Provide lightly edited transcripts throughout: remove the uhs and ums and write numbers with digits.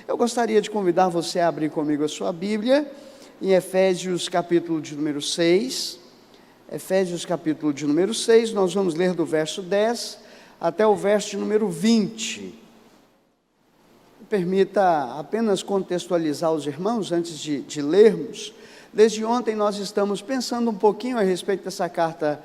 Eu gostaria de convidar você a abrir comigo a sua Bíblia, em Efésios capítulo de número 6, Efésios capítulo de número 6, nós vamos ler do verso 10 até o verso de número 20. Permita apenas contextualizar os irmãos antes de lermos. Desde ontem nós estamos pensando um pouquinho a respeito dessa carta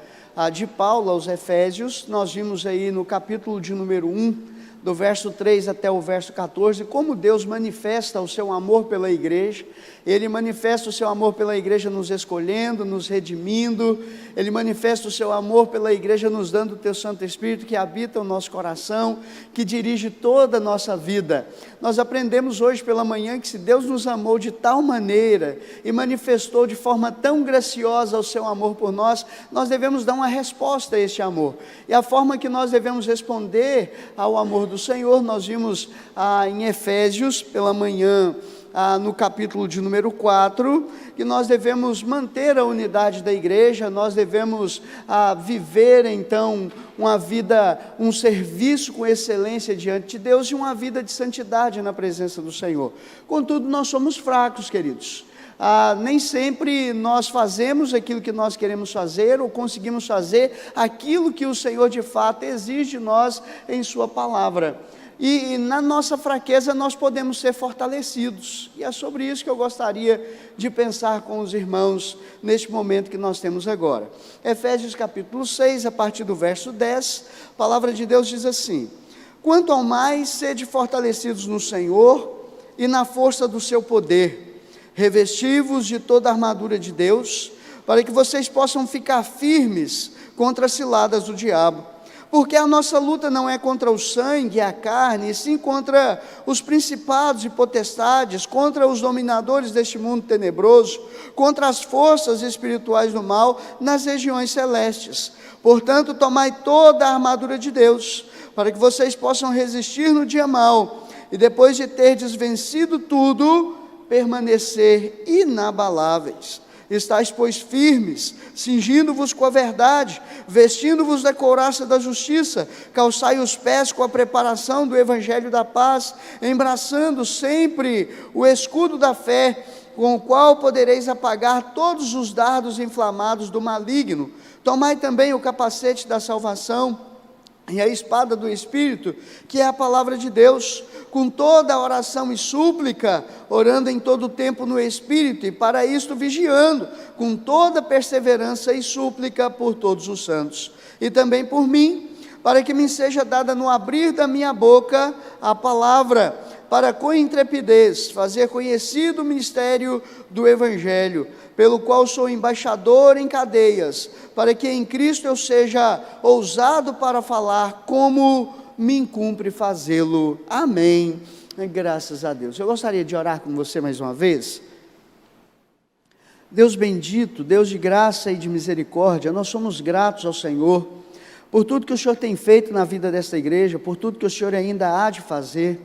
de Paulo aos Efésios. Nós vimos aí no capítulo de número 1, do verso 3 até o verso 14, como Deus manifesta o seu amor pela igreja. Ele manifesta o seu amor pela igreja nos escolhendo, nos redimindo. Ele manifesta o seu amor pela igreja nos dando o teu Santo Espírito que habita o nosso coração, que dirige toda a nossa vida. Nós aprendemos hoje pela manhã que se Deus nos amou de tal maneira e manifestou de forma tão graciosa o seu amor por nós, nós devemos dar uma resposta a este amor. E a forma que nós devemos responder ao amor do Senhor, nós vimos em Efésios pela manhã, no capítulo de número 4, que nós devemos manter a unidade da igreja, nós devemos viver então uma vida, um serviço com excelência diante de Deus e uma vida de santidade na presença do Senhor. Contudo, nós somos fracos, queridos. Nem sempre nós fazemos aquilo que nós queremos fazer ou conseguimos fazer aquilo que o Senhor de fato exige de nós em sua palavra. E na nossa fraqueza nós podemos ser fortalecidos, e é sobre isso que eu gostaria de pensar com os irmãos neste momento que nós temos agora. Efésios capítulo 6, a partir do verso 10, a palavra de Deus diz assim: quanto ao mais, sede fortalecidos no Senhor e na força do seu poder, revesti-vos de toda a armadura de Deus, para que vocês possam ficar firmes contra as ciladas do diabo. Porque a nossa luta não é contra o sangue e a carne, e sim contra os principados e potestades, contra os dominadores deste mundo tenebroso, contra as forças espirituais do mal nas regiões celestes. Portanto, tomai toda a armadura de Deus, para que vocês possam resistir no dia mau, e depois de terdes vencido tudo, permanecer inabaláveis. Estais, pois, firmes, cingindo-vos com a verdade, vestindo-vos da couraça da justiça, calçai os pés com a preparação do evangelho da paz, embraçando sempre o escudo da fé, com o qual podereis apagar todos os dardos inflamados do maligno. Tomai também o capacete da salvação e a espada do Espírito, que é a palavra de Deus, com toda a oração e súplica, orando em todo o tempo no Espírito, e para isto vigiando, com toda perseverança e súplica por todos os santos, e também por mim, para que me seja dada no abrir da minha boca a palavra, para com intrepidez fazer conhecido o mistério do Evangelho, pelo qual sou embaixador em cadeias, para que em Cristo eu seja ousado para falar como me incumpre fazê-lo. Amém. Graças a Deus. Eu gostaria de orar com você mais uma vez. Deus bendito, Deus de graça e de misericórdia, nós somos gratos ao Senhor por tudo que o Senhor tem feito na vida desta igreja, por tudo que o Senhor ainda há de fazer.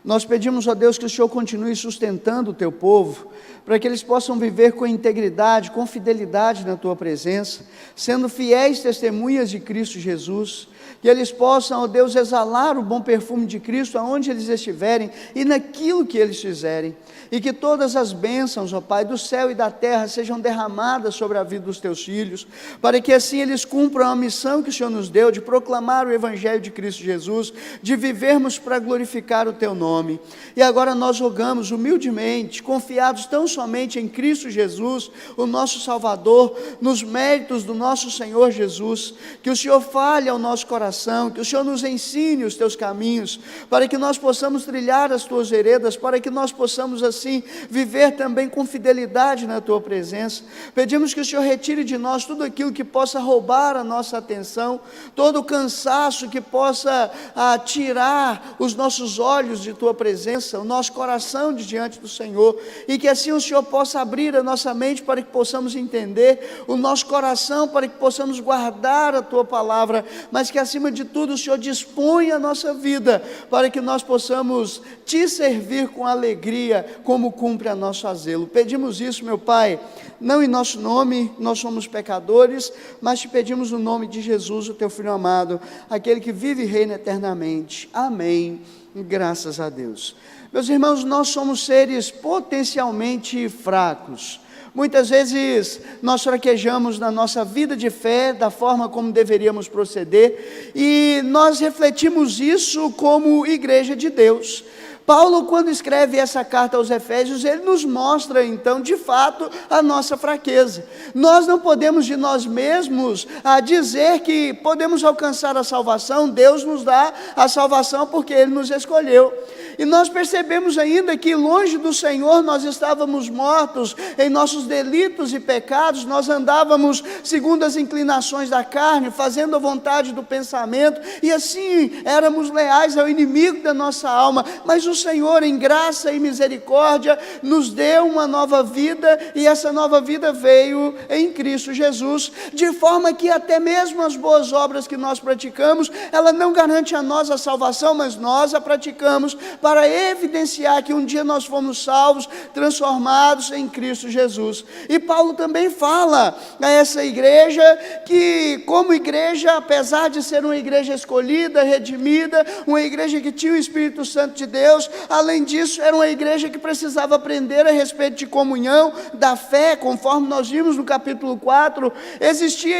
Nós pedimos a Deus que o Senhor continue sustentando o teu povo, para que eles possam viver com integridade, com fidelidade na tua presença, sendo fiéis testemunhas de Cristo Jesus, que eles possam, ó Deus, exalar o bom perfume de Cristo aonde eles estiverem e naquilo que eles fizerem, e que todas as bênçãos, ó Pai, do céu e da terra sejam derramadas sobre a vida dos teus filhos, para que assim eles cumpram a missão que o Senhor nos deu, de proclamar o Evangelho de Cristo Jesus, de vivermos para glorificar o teu nome. E agora nós rogamos humildemente, confiados tão somente em Cristo Jesus, o nosso Salvador, nos méritos do nosso Senhor Jesus, que o Senhor fale ao nosso coração, que o Senhor nos ensine os teus caminhos, para que nós possamos trilhar as tuas veredas, para que nós possamos assim viver também com fidelidade na tua presença. Pedimos que o Senhor retire de nós tudo aquilo que possa roubar a nossa atenção, todo o cansaço que possa tirar os nossos olhos de tua presença, o nosso coração de diante do Senhor, e que assim o Senhor possa abrir a nossa mente para que possamos entender, o nosso coração para que possamos guardar a tua palavra, mas que acima de tudo o Senhor dispõe a nossa vida para que nós possamos te servir com alegria, como cumpre a nosso zelo. Pedimos isso, meu Pai, não em nosso nome, nós somos pecadores, mas te pedimos no nome de Jesus, o teu Filho amado, aquele que vive e reina eternamente. Amém. Graças a Deus. Meus irmãos, nós somos seres potencialmente fracos. Muitas vezes nós fraquejamos na nossa vida de fé, da forma como deveríamos proceder, e nós refletimos isso como igreja de Deus. Paulo, quando escreve essa carta aos Efésios, ele nos mostra então, de fato, a nossa fraqueza. Nós não podemos de nós mesmos dizer que podemos alcançar a salvação. Deus nos dá a salvação porque Ele nos escolheu. E nós percebemos ainda que longe do Senhor nós estávamos mortos em nossos delitos e pecados, nós andávamos segundo as inclinações da carne, fazendo a vontade do pensamento, e assim éramos leais ao inimigo da nossa alma. Mas o Senhor, em graça e misericórdia, nos deu uma nova vida, e essa nova vida veio em Cristo Jesus, de forma que até mesmo as boas obras que nós praticamos, ela não garante a nós a salvação, mas nós a praticamos para evidenciar que um dia nós fomos salvos, transformados em Cristo Jesus. E Paulo também fala a essa igreja que, como igreja, apesar de ser uma igreja escolhida, redimida, uma igreja que tinha o Espírito Santo de Deus, além disso, era uma igreja que precisava aprender a respeito de comunhão, da fé, conforme nós vimos no capítulo 4, existia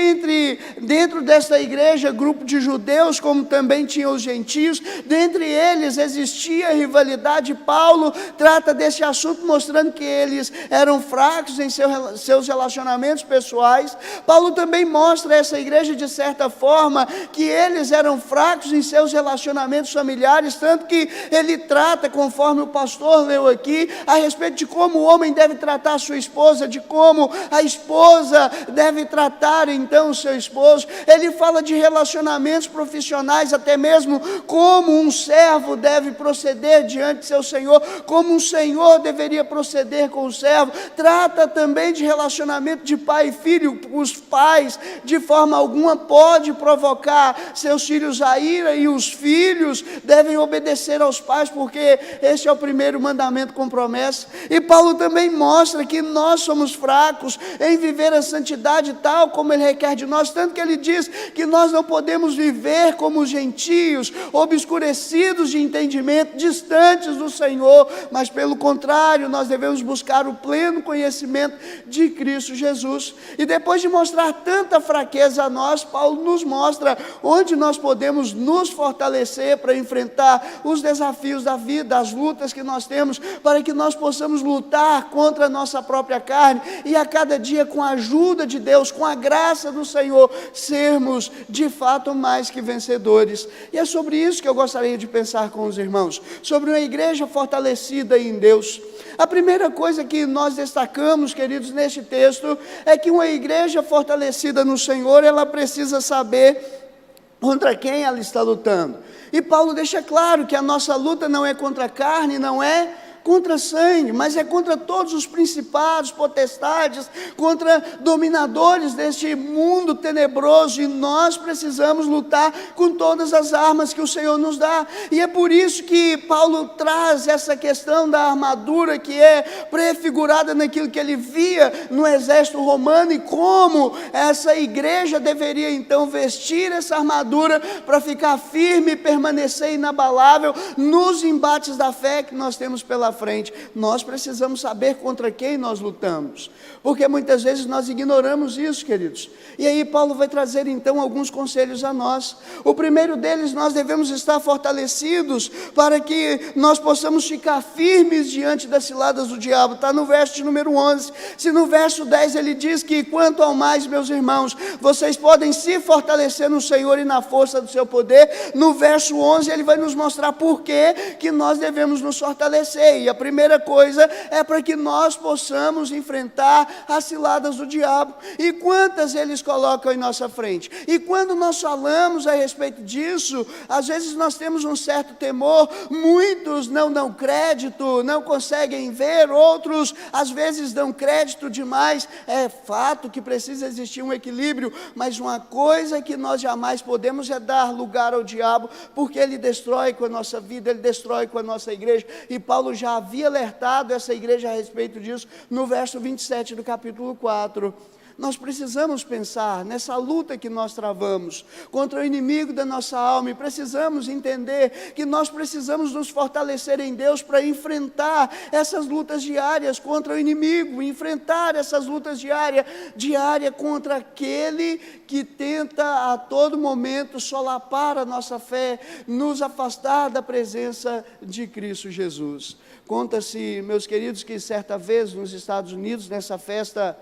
dentro dessa igreja, grupo de judeus, como também tinha os gentios, dentre eles existia rivalidade. Paulo trata desse assunto, mostrando que eles eram fracos em seus relacionamentos pessoais. Paulo também mostra a essa igreja, de certa forma, que eles eram fracos em seus relacionamentos familiares, tanto que ele trata, conforme o pastor leu aqui, a respeito de como o homem deve tratar a sua esposa, de como a esposa deve tratar então o seu esposo. Ele fala de relacionamentos profissionais, até mesmo como um servo deve proceder diante de seu senhor, como um senhor deveria proceder com o servo. Trata também de relacionamento de pai e filho. Os pais, de forma alguma, podem provocar seus filhos a ira, e os filhos devem obedecer aos pais, porque esse é o primeiro mandamento com promessa. E Paulo também mostra que nós somos fracos em viver a santidade tal como Ele requer de nós, tanto que Ele diz que nós não podemos viver como os gentios, obscurecidos de entendimento, distantes do Senhor, mas pelo contrário, nós devemos buscar o pleno conhecimento de Cristo Jesus. E depois de mostrar tanta fraqueza a nós, Paulo nos mostra onde nós podemos nos fortalecer para enfrentar os desafios da vida, as lutas que nós temos, para que nós possamos lutar contra a nossa própria carne, e a cada dia, com a ajuda de Deus, com a graça do Senhor, sermos de fato mais que vencedores. E é sobre isso que eu gostaria de pensar com os irmãos, sobre uma igreja fortalecida em Deus. A primeira coisa que nós destacamos, queridos, neste texto, é que uma igreja fortalecida no Senhor, ela precisa saber contra quem ela está lutando. E Paulo deixa claro que a nossa luta não é contra a carne, não é contra sangue, mas é contra todos os principados, potestades, contra dominadores deste mundo tenebroso, e nós precisamos lutar com todas as armas que o Senhor nos dá. E é por isso que Paulo traz essa questão da armadura, que é prefigurada naquilo que ele via no exército romano, e como essa igreja deveria então vestir essa armadura para ficar firme e permanecer inabalável nos embates da fé que nós temos pela frente. Nós precisamos saber contra quem nós lutamos, porque muitas vezes nós ignoramos isso, queridos. E aí Paulo vai trazer então alguns conselhos a nós. O primeiro deles: nós devemos estar fortalecidos para que nós possamos ficar firmes diante das ciladas do diabo. Está no verso de número 11. Se no verso 10 ele diz que quanto ao mais, meus irmãos, vocês podem se fortalecer no Senhor e na força do seu poder, no verso 11 ele vai nos mostrar por que nós devemos nos fortalecer. E a primeira coisa é para que nós possamos enfrentar as ciladas do diabo. E quantas eles colocam em nossa frente? E quando nós falamos a respeito disso, às vezes nós temos um certo temor. Muitos não dão crédito, não conseguem ver. Outros às vezes dão crédito demais. É fato que precisa existir um equilíbrio, mas uma coisa que nós jamais podemos é dar lugar ao diabo, porque ele destrói com a nossa vida, ele destrói com a nossa igreja. E Paulo já já havia alertado essa igreja a respeito disso no verso 27 do capítulo 4. Nós precisamos pensar nessa luta que nós travamos contra o inimigo da nossa alma, e precisamos entender que nós precisamos nos fortalecer em Deus para enfrentar essas lutas diárias contra o inimigo, enfrentar essas lutas diárias contra aquele que tenta a todo momento solapar a nossa fé, nos afastar da presença de Cristo Jesus. Conta-se, meus queridos, que certa vez nos Estados Unidos, nessa festa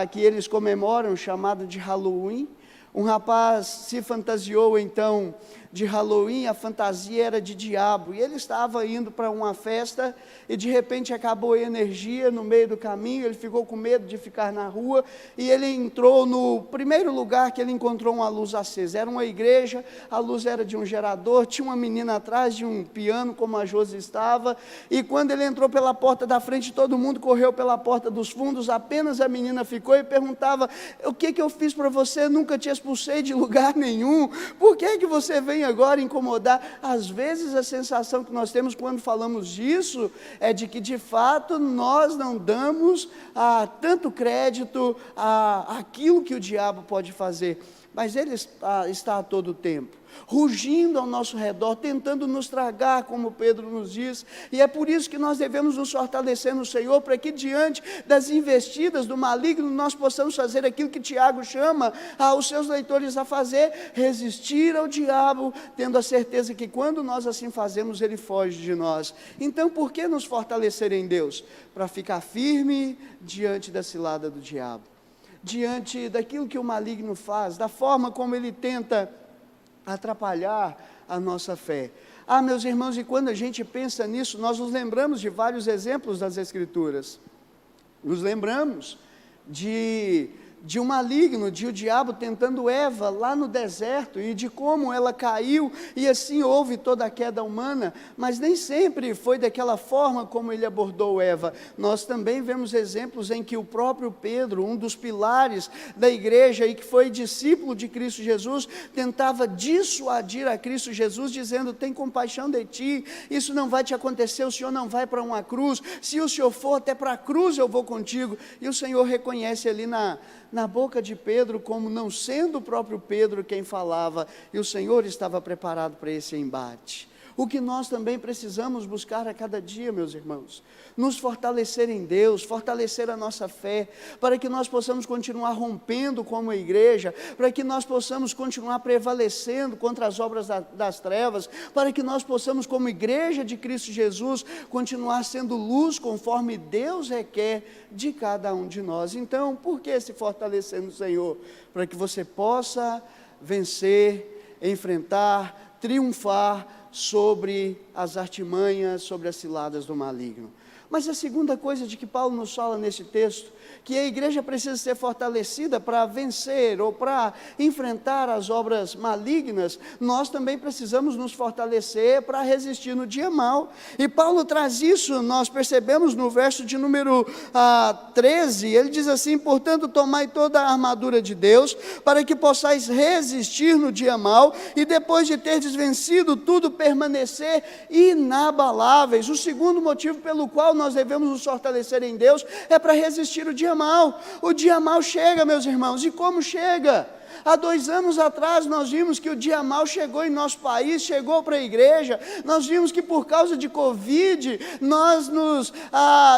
que eles comemoram, chamado de Halloween, um rapaz se fantasiou então de Halloween. A fantasia era de diabo, e ele estava indo para uma festa, e de repente acabou a energia no meio do caminho. Ele ficou com medo de ficar na rua, e ele entrou no primeiro lugar que ele encontrou uma luz acesa. Era uma igreja, a luz era de um gerador, tinha uma menina atrás de um piano, como a Josi estava, e quando ele entrou pela porta da frente, todo mundo correu pela porta dos fundos, apenas a menina ficou e perguntava: o que eu fiz para você? Nunca te expulsei de lugar nenhum, por que você vem agora incomodar? Às vezes a sensação que nós temos quando falamos disso é de que de fato nós não damos tanto crédito àquilo que o diabo pode fazer, mas ele está a todo tempo rugindo ao nosso redor, tentando nos tragar, como Pedro nos diz, e é por isso que nós devemos nos fortalecer no Senhor, para que diante das investidas do maligno, nós possamos fazer aquilo que Tiago chama os seus leitores a fazer: resistir ao diabo, tendo a certeza que quando nós assim fazemos, ele foge de nós. Então, por que nos fortalecer em Deus? Para ficar firme diante da cilada do diabo, diante daquilo que o maligno faz, da forma como ele tenta atrapalhar a nossa fé. Meus irmãos, e quando a gente pensa nisso, nós nos lembramos de vários exemplos das Escrituras. Nos lembramos de um maligno, de o diabo tentando Eva lá no deserto, e de como ela caiu, e assim houve toda a queda humana, mas nem sempre foi daquela forma como ele abordou Eva. Nós também vemos exemplos em que o próprio Pedro, um dos pilares da igreja e que foi discípulo de Cristo Jesus, tentava dissuadir a Cristo Jesus, dizendo: tem compaixão de ti, isso não vai te acontecer, o Senhor não vai para uma cruz, se o Senhor for até para a cruz eu vou contigo. E o Senhor reconhece ali na boca de Pedro como não sendo o próprio Pedro quem falava, e o Senhor estava preparado para esse embate. O que nós também precisamos buscar a cada dia, meus irmãos, nos fortalecer em Deus, fortalecer a nossa fé, para que nós possamos continuar rompendo como igreja, para que nós possamos continuar prevalecendo contra as obras das trevas, para que nós possamos, como igreja de Cristo Jesus, continuar sendo luz conforme Deus requer de cada um de nós. Então, por que se fortalecer no Senhor? Para que você possa vencer, enfrentar, triunfar sobre as artimanhas, sobre as ciladas do maligno. Mas a segunda coisa de que Paulo nos fala nesse texto, que a igreja precisa ser fortalecida para vencer ou para enfrentar as obras malignas, nós também precisamos nos fortalecer para resistir no dia mau. E Paulo traz isso, nós percebemos no verso de número 13, ele diz assim: portanto, tomai toda a armadura de Deus, para que possais resistir no dia mau, e depois de terdes vencido tudo, permanecer inabaláveis. O segundo motivo pelo qual nós devemos nos fortalecer em Deus é para resistir o dia mau. O dia mau chega, meus irmãos, e como chega? Há 2 anos atrás nós vimos que o dia mau chegou em nosso país, chegou para a igreja. Nós vimos que por causa de Covid, nós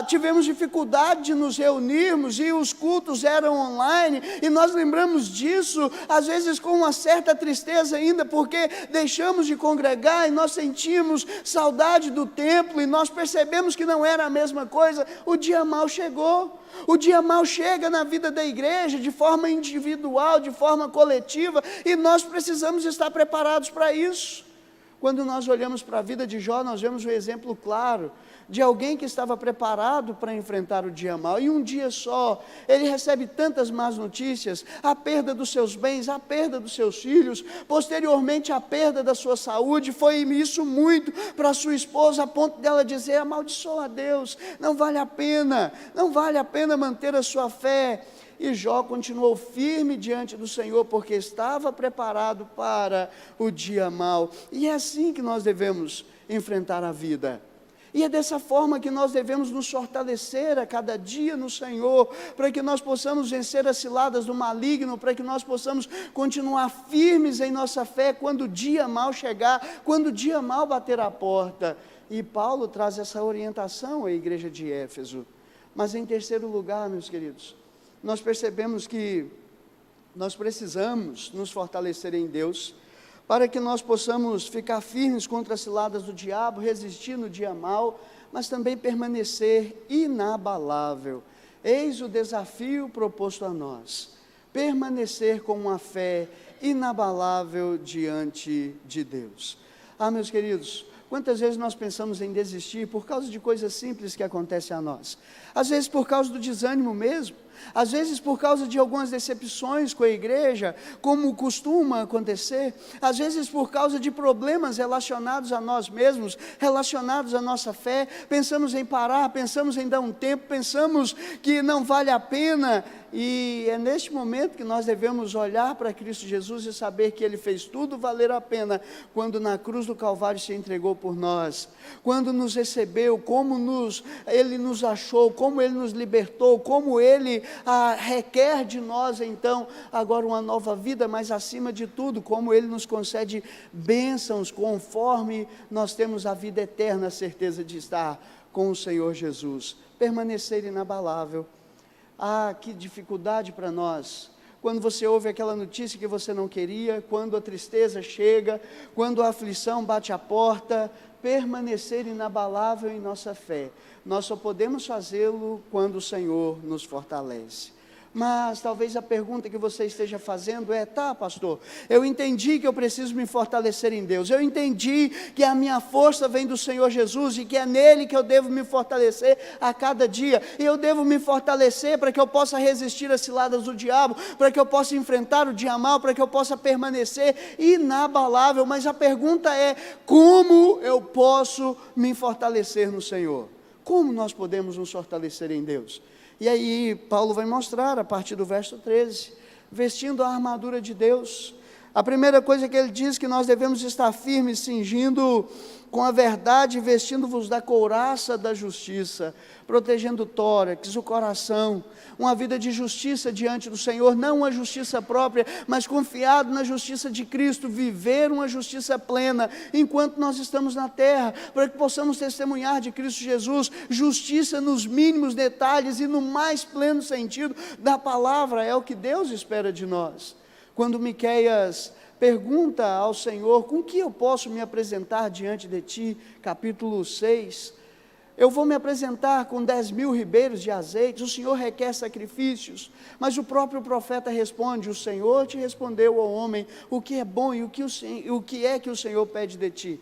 tivemos dificuldade de nos reunirmos, e os cultos eram online, e nós lembramos disso, às vezes com uma certa tristeza ainda, porque deixamos de congregar, e nós sentimos saudade do templo, e nós percebemos que não era a mesma coisa. O dia mau chegou. O dia mau chega na vida da igreja, de forma individual, de forma coletiva, e nós precisamos estar preparados para isso. Quando nós olhamos para a vida de Jó, nós vemos um exemplo claro de alguém que estava preparado para enfrentar o dia mau. E um dia só, ele recebe tantas más notícias: a perda dos seus bens, a perda dos seus filhos, posteriormente a perda da sua saúde. Foi isso muito para sua esposa, a ponto dela dizer: amaldiçoa a Deus, não vale a pena manter a sua fé. E Jó continuou firme diante do Senhor, porque estava preparado para o dia mau. E é assim que nós devemos enfrentar a vida. E é dessa forma que nós devemos nos fortalecer a cada dia no Senhor, para que nós possamos vencer as ciladas do maligno, para que nós possamos continuar firmes em nossa fé quando o dia mal chegar, quando o dia mal bater à porta. E Paulo traz essa orientação à igreja de Éfeso. Mas em terceiro lugar, meus queridos, nós percebemos que nós precisamos nos fortalecer em Deus, para que nós possamos ficar firmes contra as ciladas do diabo, resistir no dia mal, mas também permanecer inabalável. Eis o desafio proposto a nós: permanecer com uma fé inabalável diante de Deus. Meus queridos, quantas vezes nós pensamos em desistir por causa de coisas simples que acontecem a nós? Às vezes por causa do desânimo mesmo, às vezes por causa de algumas decepções com a igreja, como costuma acontecer, às vezes por causa de problemas relacionados a nós mesmos, relacionados à nossa fé. Pensamos em parar, pensamos em dar um tempo, pensamos que não vale a pena, e é neste momento que nós devemos olhar para Cristo Jesus e saber que Ele fez tudo valer a pena, quando na cruz do Calvário se entregou por nós, quando nos recebeu, como Ele nos achou, como Ele nos libertou, como Ele requer de nós então agora uma nova vida, mas acima de tudo, como Ele nos concede bênçãos, conforme nós temos a vida eterna, a certeza de estar com o Senhor Jesus. Permanecer inabalável. Que dificuldade para nós, quando você ouve aquela notícia que você não queria, quando a tristeza chega, quando a aflição bate à porta. Permanecer inabalável em nossa fé, nós só podemos fazê-lo quando o Senhor nos fortalece. Mas talvez a pergunta que você esteja fazendo é: tá, pastor, eu entendi que eu preciso me fortalecer em Deus, eu entendi que a minha força vem do Senhor Jesus e que é nele que eu devo me fortalecer a cada dia, e eu devo me fortalecer para que eu possa resistir às ciladas do diabo, para que eu possa enfrentar o dia mal, para que eu possa permanecer inabalável. Mas a pergunta é: como eu posso me fortalecer no Senhor? Como nós podemos nos fortalecer em Deus? E aí Paulo vai mostrar a partir do verso 13, vestindo a armadura de Deus. A primeira coisa que ele diz, que nós devemos estar firmes, cingindo com a verdade, vestindo-vos da couraça da justiça, protegendo o tórax, o coração, uma vida de justiça diante do Senhor, não uma justiça própria, mas confiado na justiça de Cristo, viver uma justiça plena, enquanto nós estamos na terra, para que possamos testemunhar de Cristo Jesus, justiça nos mínimos detalhes e no mais pleno sentido da palavra. É o que Deus espera de nós. Quando Miqueias pergunta ao Senhor: com que eu posso me apresentar diante de ti? Capítulo 6, eu vou me apresentar com 10.000 ribeiros de azeite, o Senhor requer sacrifícios. Mas o próprio profeta responde: o Senhor te respondeu, ó homem, o que é bom e o que é que o Senhor pede de ti?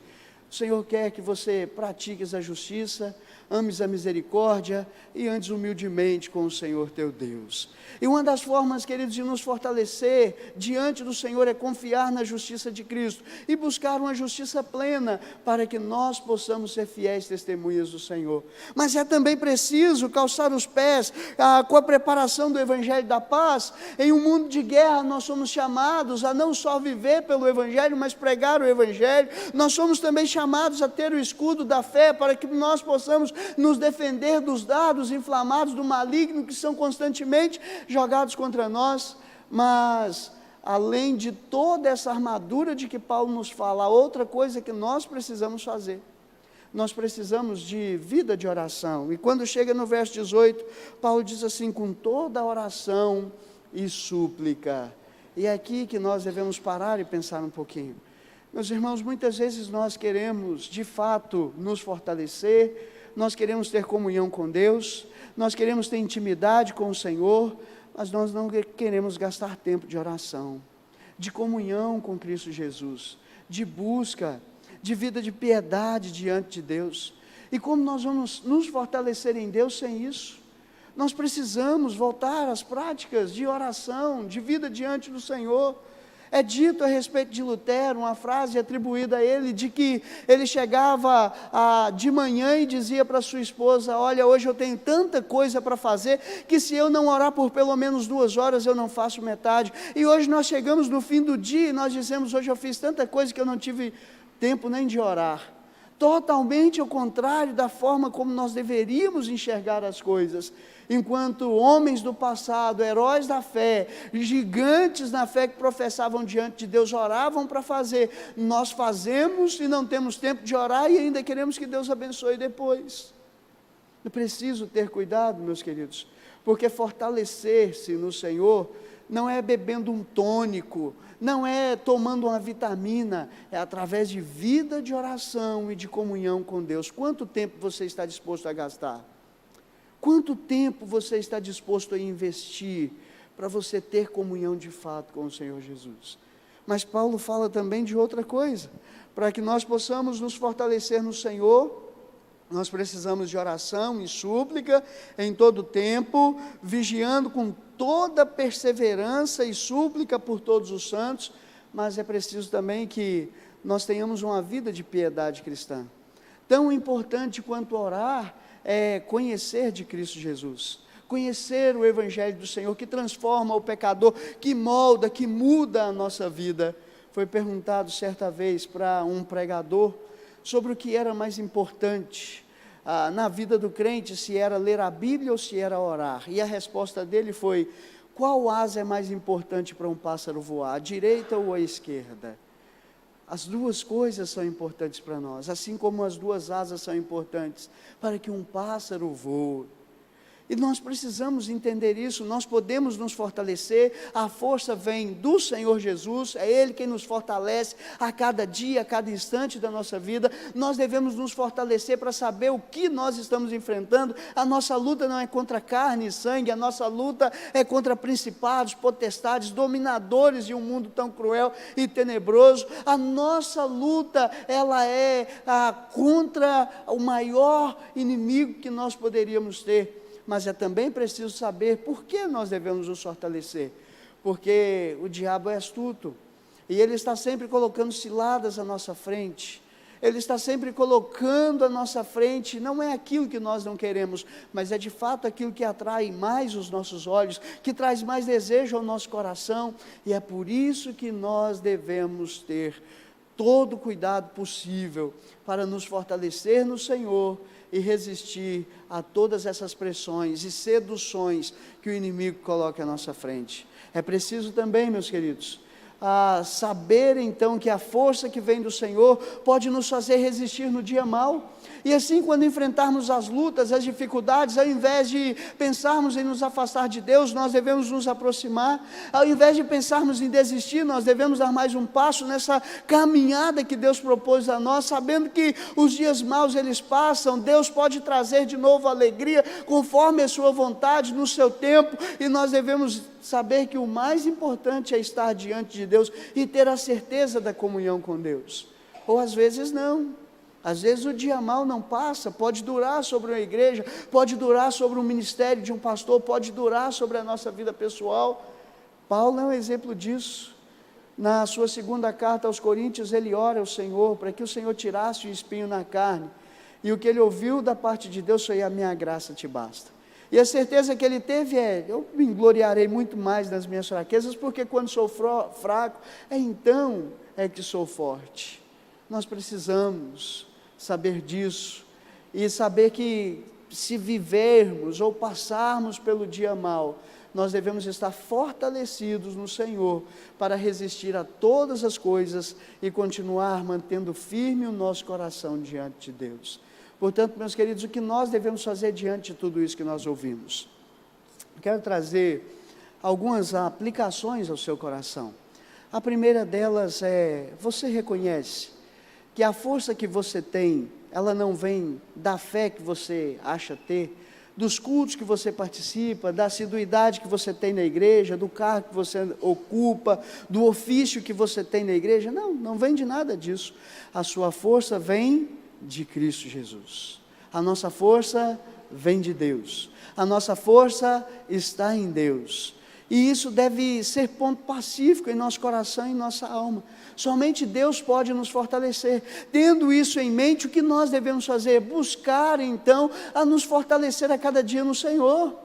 O Senhor quer que você pratiques a justiça, ames a misericórdia e andes humildemente com o Senhor teu Deus. E uma das formas, queridos, de nos fortalecer diante do Senhor é confiar na justiça de Cristo e buscar uma justiça plena, para que nós possamos ser fiéis testemunhas do Senhor. Mas é também preciso calçar os pés com a preparação do Evangelho da paz. Em um mundo de guerra, nós somos chamados a não só viver pelo Evangelho, mas pregar o Evangelho. Nós somos também chamados a ter o escudo da fé, para que nós possamos nos defender dos dardos inflamados do maligno, que são constantemente jogados contra nós. Mas além de toda essa armadura de que Paulo nos fala, outra coisa que nós precisamos fazer, nós precisamos de vida de oração. E quando chega no verso 18, Paulo diz assim: com toda oração e súplica. E é aqui que nós devemos parar e pensar um pouquinho. Meus irmãos, muitas vezes nós queremos de fato nos fortalecer, nós queremos ter comunhão com Deus, nós queremos ter intimidade com o Senhor, mas nós não queremos gastar tempo de oração, de comunhão com Cristo Jesus, de busca, de vida de piedade diante de Deus. E como nós vamos nos fortalecer em Deus sem isso? Nós precisamos voltar às práticas de oração, de vida diante do Senhor. É dito a respeito de Lutero, uma frase atribuída a ele, de que ele chegava de manhã e dizia para sua esposa: olha, hoje eu tenho tanta coisa para fazer, que se eu não orar por pelo menos 2 horas, eu não faço metade. E hoje nós chegamos no fim do dia e nós dizemos: hoje eu fiz tanta coisa que eu não tive tempo nem de orar. totalmente ao contrário da forma como nós deveríamos enxergar as coisas. Enquanto homens do passado, heróis da fé, gigantes na fé que professavam diante de Deus, oravam para fazer, nós fazemos e não temos tempo de orar e ainda queremos que Deus abençoe depois. Eu preciso ter cuidado, meus queridos, porque fortalecer-se no Senhor não é bebendo um tônico, não é tomando uma vitamina, é através de vida de oração e de comunhão com Deus. Quanto tempo você está disposto a gastar? Quanto tempo você está disposto a investir para você ter comunhão de fato com o Senhor Jesus? Mas Paulo fala também de outra coisa, para que nós possamos nos fortalecer no Senhor, nós precisamos de oração e súplica em todo tempo, vigiando com toda perseverança e súplica por todos os santos, mas é preciso também que nós tenhamos uma vida de piedade cristã. Tão importante quanto orar é conhecer de Cristo Jesus, conhecer o Evangelho do Senhor, que transforma o pecador, que molda, que muda a nossa vida. Foi perguntado certa vez para um pregador sobre o que era mais importante na vida do crente, se era ler a Bíblia ou se era orar, e a resposta dele foi: qual asa é mais importante para um pássaro voar, a direita ou a esquerda? As duas coisas são importantes para nós, assim como as duas asas são importantes para que um pássaro voe. E nós precisamos entender isso, nós podemos nos fortalecer, a força vem do Senhor Jesus, é Ele quem nos fortalece a cada dia, a cada instante da nossa vida. Nós devemos nos fortalecer para saber o que nós estamos enfrentando. A nossa luta não é contra carne e sangue, a nossa luta é contra principados, potestades, dominadores de um mundo tão cruel e tenebroso. A nossa luta, ela é contra o maior inimigo que nós poderíamos ter. Mas é também preciso saber por que nós devemos nos fortalecer, porque o diabo é astuto, e ele está sempre colocando ciladas à nossa frente, ele está sempre colocando à nossa frente, não é aquilo que nós não queremos, mas é de fato aquilo que atrai mais os nossos olhos, que traz mais desejo ao nosso coração, e é por isso que nós devemos ter todo o cuidado possível para nos fortalecer no Senhor e resistir a todas essas pressões e seduções que o inimigo coloca à nossa frente. É preciso também, meus queridos, saber então que a força que vem do Senhor pode nos fazer resistir no dia mau, e assim quando enfrentarmos as lutas, as dificuldades, ao invés de pensarmos em nos afastar de Deus, nós devemos nos aproximar, ao invés de pensarmos em desistir, nós devemos dar mais um passo nessa caminhada que Deus propôs a nós, sabendo que os dias maus eles passam, Deus pode trazer de novo alegria, conforme a sua vontade, no seu tempo, e nós devemos saber que o mais importante é estar diante de Deus e ter a certeza da comunhão com Deus. Ou às vezes não, às vezes o dia mau não passa, pode durar sobre uma igreja, pode durar sobre um ministério de um pastor, pode durar sobre a nossa vida pessoal. Paulo é um exemplo disso. Na sua segunda carta aos Coríntios, ele ora ao Senhor, para que o Senhor tirasse o espinho na carne, e o que ele ouviu da parte de Deus foi: a minha graça te basta. E a certeza que ele teve é: eu me gloriarei muito mais nas minhas fraquezas, porque quando sou fraco, então é que sou forte. Nós precisamos saber disso, e saber que se vivermos ou passarmos pelo dia mau, nós devemos estar fortalecidos no Senhor, para resistir a todas as coisas, e continuar mantendo firme o nosso coração diante de Deus. Portanto, meus queridos, o que nós devemos fazer diante de tudo isso que nós ouvimos? Quero trazer algumas aplicações ao seu coração. A primeira delas é: você reconhece que a força que você tem, ela não vem da fé que você acha ter, dos cultos que você participa, da assiduidade que você tem na igreja, do cargo que você ocupa, do ofício que você tem na igreja? Não, não vem de nada disso. A sua força vem de Cristo Jesus. A nossa força vem de Deus. A nossa força está em Deus. E isso deve ser ponto pacífico em nosso coração e em nossa alma. Somente Deus pode nos fortalecer. Tendo isso em mente, o que nós devemos fazer? Buscar então a nos fortalecer a cada dia no Senhor.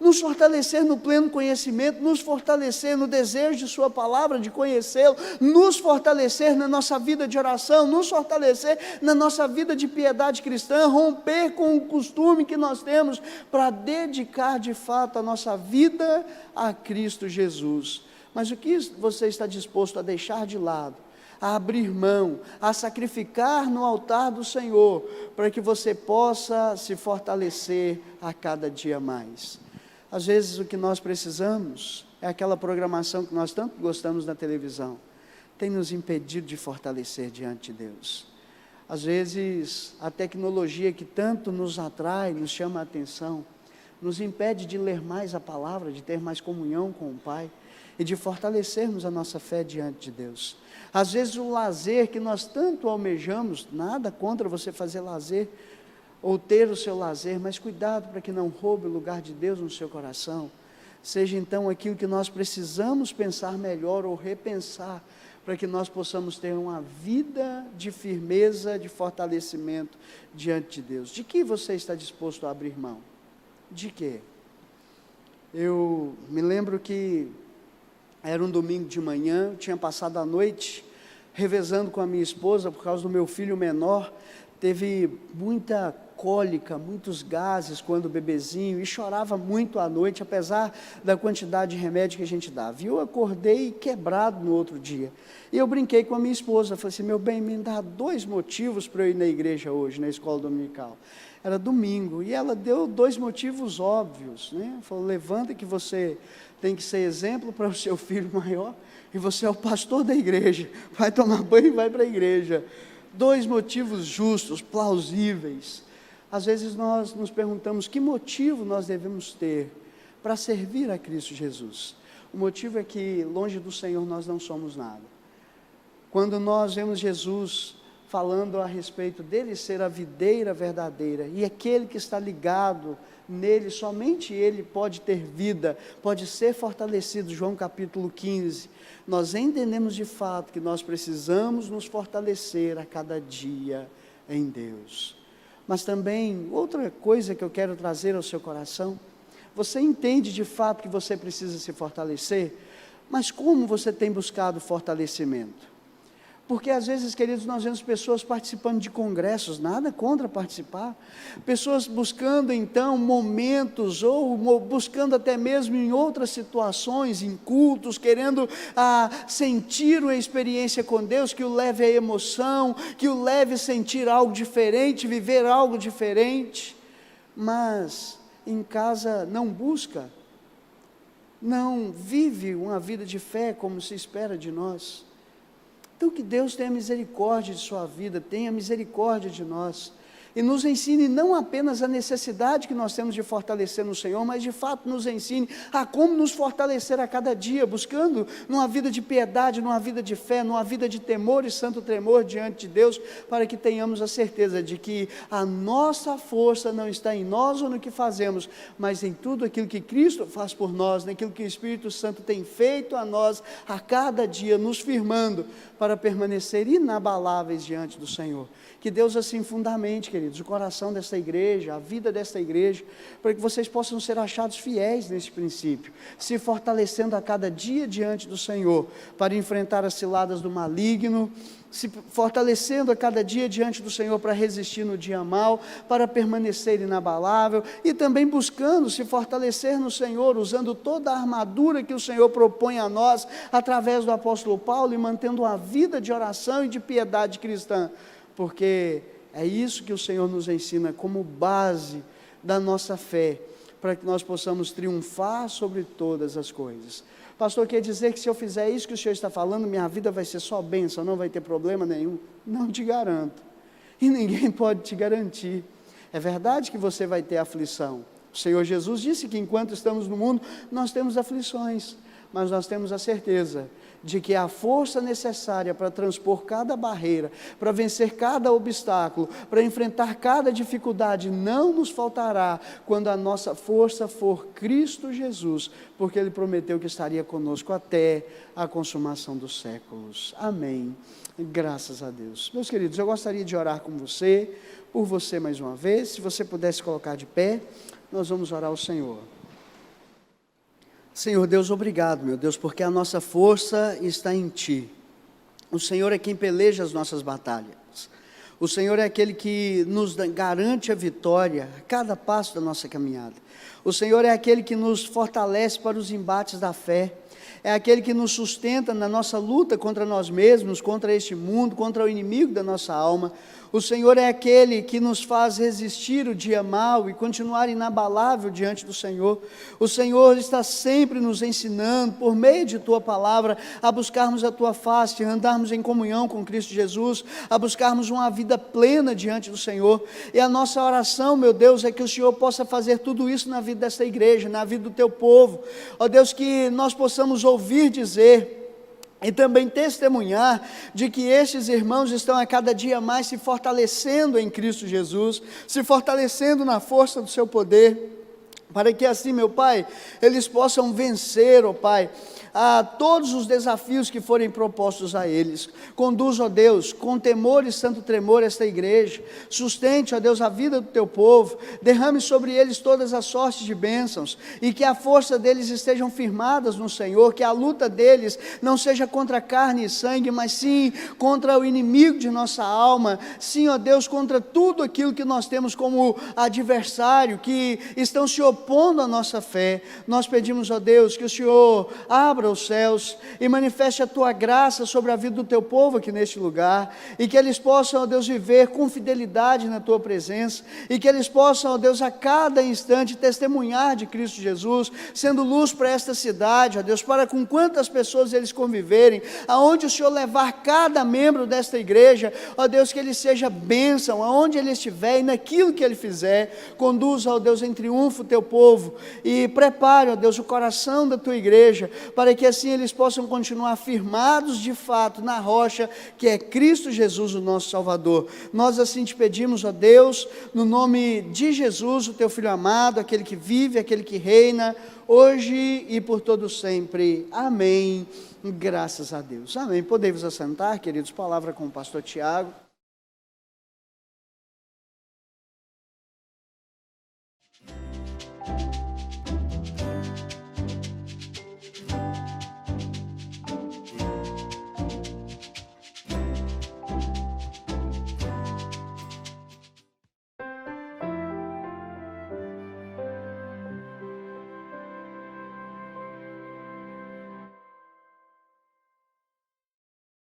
nos fortalecer no pleno conhecimento, nos fortalecer no desejo de sua palavra, de conhecê-lo, nos fortalecer na nossa vida de oração, nos fortalecer na nossa vida de piedade cristã, romper com o costume que nós temos para dedicar de fato a nossa vida a Cristo Jesus. Mas o que você está disposto a deixar de lado, a abrir mão, a sacrificar no altar do Senhor, para que você possa se fortalecer a cada dia mais? Às vezes o que nós precisamos é aquela programação que nós tanto gostamos na televisão, tem nos impedido de fortalecer diante de Deus. Às vezes a tecnologia que tanto nos atrai, nos chama a atenção, nos impede de ler mais a palavra, de ter mais comunhão com o Pai e de fortalecermos a nossa fé diante de Deus. Às vezes o lazer que nós tanto almejamos, nada contra você fazer lazer, ou ter o seu lazer, mas cuidado para que não roube o lugar de Deus no seu coração, seja então aquilo que nós precisamos pensar melhor ou repensar, para que nós possamos ter uma vida de firmeza, de fortalecimento diante de Deus. De que você está disposto a abrir mão? De quê? Eu me lembro que era um domingo de manhã, eu tinha passado a noite revezando com a minha esposa, por causa do meu filho menor, teve muita cólica, muitos gases quando bebezinho, e chorava muito à noite, apesar da quantidade de remédio que a gente dava. E eu acordei quebrado no outro dia, e eu brinquei com a minha esposa, falei assim: meu bem, me dá 2 motivos para eu ir na igreja hoje, na escola dominical. Era domingo, e ela deu 2 motivos óbvios, né? Falou: levanta que você tem que ser exemplo para o seu filho maior, e você é o pastor da igreja, vai tomar banho e vai para a igreja. 2 motivos justos, plausíveis. Às vezes nós nos perguntamos que motivo nós devemos ter para servir a Cristo Jesus. O motivo é que longe do Senhor nós não somos nada. Quando nós vemos Jesus falando a respeito dele ser a videira verdadeira, e aquele que está ligado nele, somente ele pode ter vida, pode ser fortalecido, João capítulo 15, nós entendemos de fato que nós precisamos nos fortalecer a cada dia em Deus. Mas também, outra coisa que eu quero trazer ao seu coração, você entende de fato que você precisa se fortalecer, mas como você tem buscado fortalecimento? Porque às vezes, queridos, nós vemos pessoas participando de congressos, nada contra participar, pessoas buscando então momentos, ou buscando até mesmo em outras situações, em cultos, querendo sentir uma experiência com Deus, que o leve à emoção, que o leve a sentir algo diferente, viver algo diferente, mas em casa não busca, não vive uma vida de fé como se espera de nós. Então que Deus tenha misericórdia de sua vida, tenha misericórdia de nós, e nos ensine não apenas a necessidade que nós temos de fortalecer no Senhor, mas de fato nos ensine a como nos fortalecer a cada dia, buscando numa vida de piedade, numa vida de fé, numa vida de temor e santo tremor diante de Deus, para que tenhamos a certeza de que a nossa força não está em nós ou no que fazemos, mas em tudo aquilo que Cristo faz por nós, naquilo que o Espírito Santo tem feito a nós a cada dia, nos firmando para permanecer inabaláveis diante do Senhor. Que Deus assim fundamente, queridos, o coração desta igreja, a vida desta igreja, para que vocês possam ser achados fiéis nesse princípio, se fortalecendo a cada dia diante do Senhor, para enfrentar as ciladas do maligno, se fortalecendo a cada dia diante do Senhor para resistir no dia mau, para permanecer inabalável, e também buscando se fortalecer no Senhor, usando toda a armadura que o Senhor propõe a nós, através do apóstolo Paulo, e mantendo uma vida de oração e de piedade cristã, porque é isso que o Senhor nos ensina como base da nossa fé, para que nós possamos triunfar sobre todas as coisas. Pastor, quer dizer que se eu fizer isso que o Senhor está falando, minha vida vai ser só bênção, não vai ter problema nenhum? Não te garanto, e ninguém pode te garantir. É verdade que você vai ter aflição. O Senhor Jesus disse que enquanto estamos no mundo, nós temos aflições, mas nós temos a certeza de que a força necessária para transpor cada barreira, para vencer cada obstáculo, para enfrentar cada dificuldade, não nos faltará quando a nossa força for Cristo Jesus, porque Ele prometeu que estaria conosco até a consumação dos séculos. Amém. Graças a Deus. Meus queridos, eu gostaria de orar com você, por você mais uma vez. Se você pudesse colocar de pé, nós vamos orar ao Senhor. Senhor Deus, obrigado, meu Deus, porque a nossa força está em Ti. O Senhor é quem peleja as nossas batalhas. O Senhor é aquele que nos garante a vitória a cada passo da nossa caminhada. O Senhor é aquele que nos fortalece para os embates da fé. É aquele que nos sustenta na nossa luta contra nós mesmos, contra este mundo, contra o inimigo da nossa alma. O Senhor é aquele que nos faz resistir o dia mau e continuar inabalável diante do Senhor. O Senhor está sempre nos ensinando, por meio de Tua palavra, a buscarmos a Tua face, a andarmos em comunhão com Cristo Jesus, a buscarmos uma vida plena diante do Senhor. E a nossa oração, meu Deus, é que o Senhor possa fazer tudo isso na vida desta igreja, na vida do Teu povo. Ó Deus, que nós possamos ouvir dizer e também testemunhar de que estes irmãos estão a cada dia mais se fortalecendo em Cristo Jesus, se fortalecendo na força do seu poder, para que assim, meu Pai, eles possam vencer, ó Pai, a todos os desafios que forem propostos a eles. Conduz, ó Deus, com temor e santo tremor esta igreja, sustente, ó Deus, a vida do Teu povo, derrame sobre eles todas as sortes de bênçãos, e que a força deles estejam firmadas no Senhor, que a luta deles não seja contra carne e sangue, mas sim contra o inimigo de nossa alma, sim, ó Deus, contra tudo aquilo que nós temos como adversário, que estão se opondo à nossa fé. Nós pedimos, ó Deus, que o Senhor abra os céus e manifeste a Tua graça sobre a vida do Teu povo aqui neste lugar, e que eles possam, ó Deus, viver com fidelidade na Tua presença, e que eles possam, ó Deus, a cada instante testemunhar de Cristo Jesus, sendo luz para esta cidade, ó Deus, para com quantas pessoas eles conviverem, aonde o Senhor levar cada membro desta igreja, ó Deus, que ele seja bênção, aonde ele estiver e naquilo que ele fizer. Conduza, ó Deus, em triunfo o Teu povo, e prepare, ó Deus, o coração da Tua igreja, para que assim eles possam continuar firmados de fato na rocha, que é Cristo Jesus, o nosso Salvador. Nós assim te pedimos, ó Deus, no nome de Jesus, o Teu Filho amado, aquele que vive, aquele que reina, hoje e por todo sempre. Amém. Graças a Deus. Amém. Podemos assentar, queridos. Palavra com o pastor Tiago.